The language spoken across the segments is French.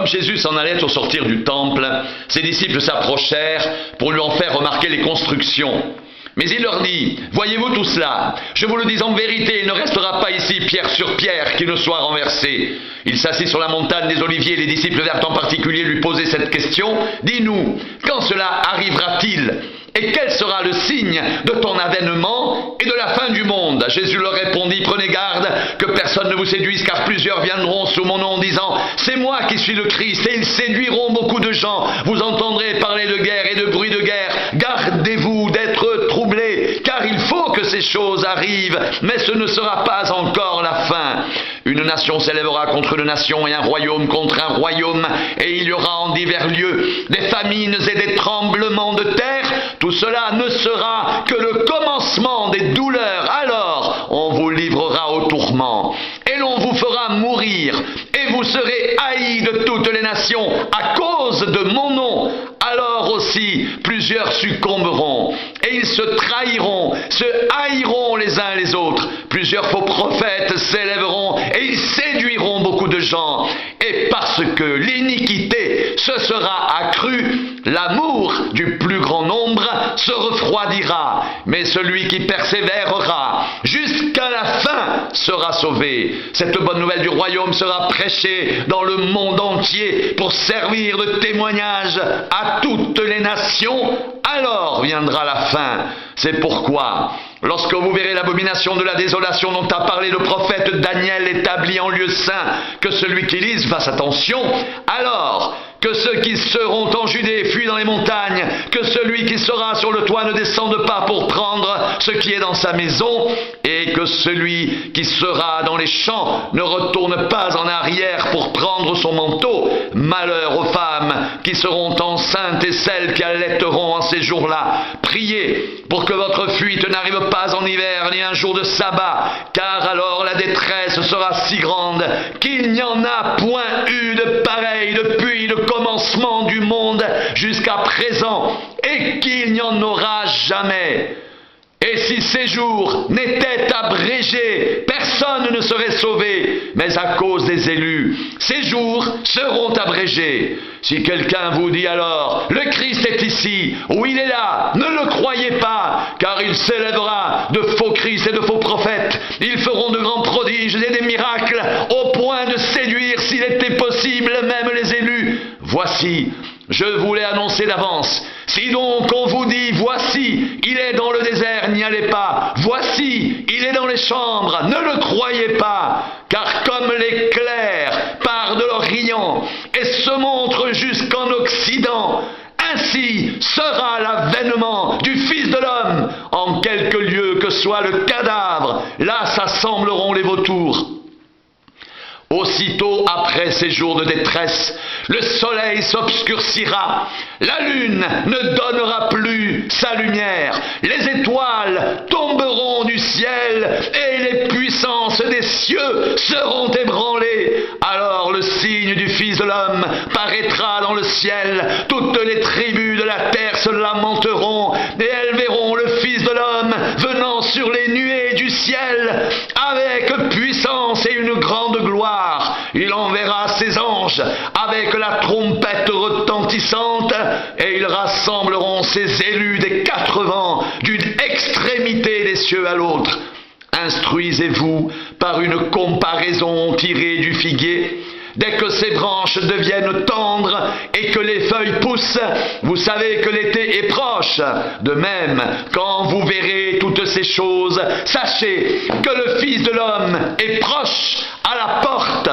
Jésus s'en allait au sortir du temple, ses disciples s'approchèrent pour lui en faire remarquer les constructions. Mais il leur dit, « Voyez-vous tout cela? Je vous le dis en vérité, il ne restera pas ici pierre sur pierre qui ne soit renversée. » Il s'assit sur la montagne des Oliviers, les disciples vinrent en particulier lui poser cette question. « Dis-nous, quand cela arrivera-t-il? Et quel sera le signe de ton avènement et de la fin du monde ?» Jésus leur répondit, « Prenez garde que personne ne vous séduise, car plusieurs viendront sous mon nom en disant, « C'est moi qui suis le Christ », et ils séduiront beaucoup de gens. Vous entendrez parler de guerre et de bruit de guerre. Gardez-vous d'être troublés, car il faut que ces choses arrivent, mais ce ne sera pas encore la fin. Une nation s'élèvera contre une nation et un royaume contre un royaume, et il y aura en divers lieux des famines et des tremblements de terre. Tout cela ne sera que le commencement des douleurs. Alors on vous livrera au tourment, et l'on vous fera mourir, et vous serez haïs de toutes les nations à cause de mon nom. Alors aussi plusieurs succomberont, et ils se trahiront, se haïront les uns les autres. Plusieurs faux prophètes s'élèveront, et ils séduiront beaucoup de gens. Et parce que l'iniquité se sera accrue, l'amour du plus grand nombre se refroidira. Mais celui qui persévérera jusqu'à la fin sera sauvé. Cette bonne nouvelle du royaume sera prêchée dans le monde entier pour servir de témoignage à toutes les nations. Alors viendra la fin. C'est pourquoi, lorsque vous verrez l'abomination de la désolation dont a parlé le prophète Daniel établi en lieu saint, que celui qui lise fasse attention, alors que ceux qui seront en Judée fuient dans les montagnes, que celui qui sera sur le toit ne descende pas pour prendre ce qui est dans sa maison, et que celui qui sera dans les champs ne retourne pas en arrière pour prendre son manteau. Malheur aux femmes qui seront enceintes et celles qui allaiteront en ces jours-là. Priez pour que votre fuite n'arrive pas en hiver ni un jour de sabbat, car alors la détresse sera si grande qu'il n'y en a point eu de pareil depuis le commencement du monde jusqu'à présent, et qu'il n'y en aura jamais. Et si ces jours n'étaient abrégés, personne ne serait sauvé, mais à cause des élus, ces jours seront abrégés. Si quelqu'un vous dit alors, le Christ est ici, ou il est là, ne le croyez pas, car il s'élèvera de faux Christ et de faux prophètes. Ils feront de grands prodiges et des miracles, au point de séduire, s'il était possible, même les élus. Voici, je vous l'ai annoncé d'avance. Si donc on vous dit, voici, il est dans le désert, n'y allez pas. Voici, il est dans les chambres, ne le croyez pas. Car comme l'éclair part de l'Orient et se montre jusqu'en Occident, ainsi sera l'avènement du Fils de l'homme. En quelque lieu que soit le cadavre, là s'assembleront les vautours. Aussitôt après ces jours de détresse, le soleil s'obscurcira, la lune ne donnera plus sa lumière, les étoiles tomberont du ciel et les puissances des cieux seront ébranlées. Alors le signe du Fils de l'homme paraîtra dans le ciel, toutes les tribus de la terre se lamenteront et elles verront le Fils de l'homme venant sur les nuées du ciel avec puissance et une grande gloire. Il enverra ses anges avec la trompette retentissante et ils rassembleront ses élus des quatre vents, d'une extrémité des cieux à l'autre. Instruisez-vous par une comparaison tirée du figuier. Dès que ses branches deviennent tendres et que les feuilles poussent, vous savez que l'été est proche. De même, quand vous verrez toutes ces choses, sachez que le Fils de l'homme est proche à la porte.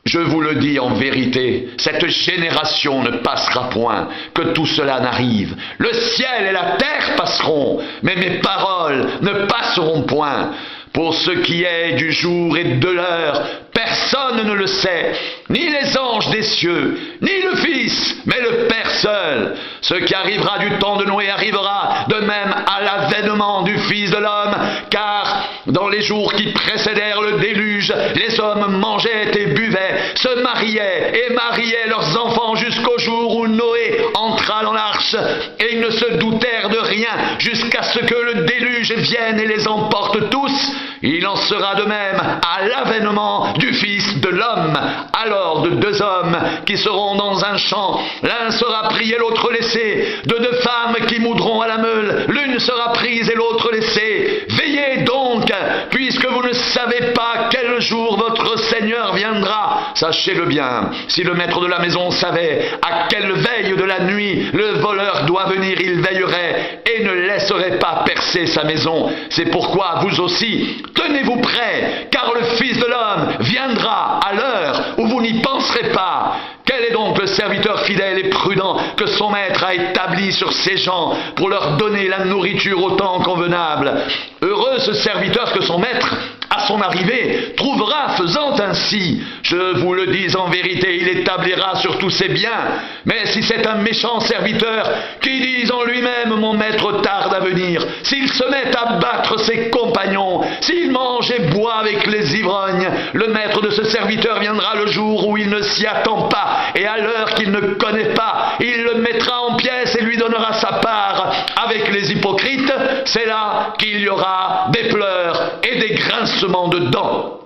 Je vous le dis en vérité, cette génération ne passera point, que tout cela n'arrive. Le ciel et la terre passeront, mais mes paroles ne passeront point. Pour ce qui est du jour et de l'heure, personne ne le sait, ni les anges des cieux, ni le Fils, mais le Père seul. Ce qui arrivera du temps de Noé arrivera de même à l'avènement du Fils de l'homme, car dans les jours qui précédèrent le déluge, les hommes mangeaient et buvaient, se mariaient et mariaient leurs enfants jusqu'au jour où Noé entra dans l'arche, et ils ne se doutèrent de rien jusqu'à ce que le déluge vienne et les emporte tous. Il en sera de même à l'avènement du Fils de l'homme. Alors de deux hommes qui seront dans un champ, l'un sera pris et l'autre laissé. De deux femmes qui moudront à la meule, l'une sera prise et l'autre laissée. Veillez donc, puisque vous ne savez pas quel jour votre Seigneur viendra. Sachez-le bien, si le maître de la maison savait à quelle veille de la nuit le voleur doit venir, il veillerait et ne laisserait pas percer sa maison. C'est pourquoi vous aussi, tenez-vous prêts, car le Fils de l'homme viendra à l'heure où vous n'y penserez pas. Quel est donc le serviteur fidèle et prudent que son maître a établi sur ses gens pour leur donner la nourriture au temps convenable? Heureux ce serviteur que son maître, à son arrivée, trouvera faisant ainsi. Je vous le dis en vérité, il établira sur tous ses biens. Mais si c'est un méchant serviteur qui dit en lui-même, mon maître tarde à venir, s'il se met à battre ses compagnons, s'il mange et boit avec les ivrognes, le maître de ce serviteur viendra le jour où il ne s'y attend pas, et à l'heure qu'il ne connaît pas, il le mettra en pièces et lui donnera sa part avec les hypocrites. C'est là qu'il y aura des pleurs et des grincements de dents.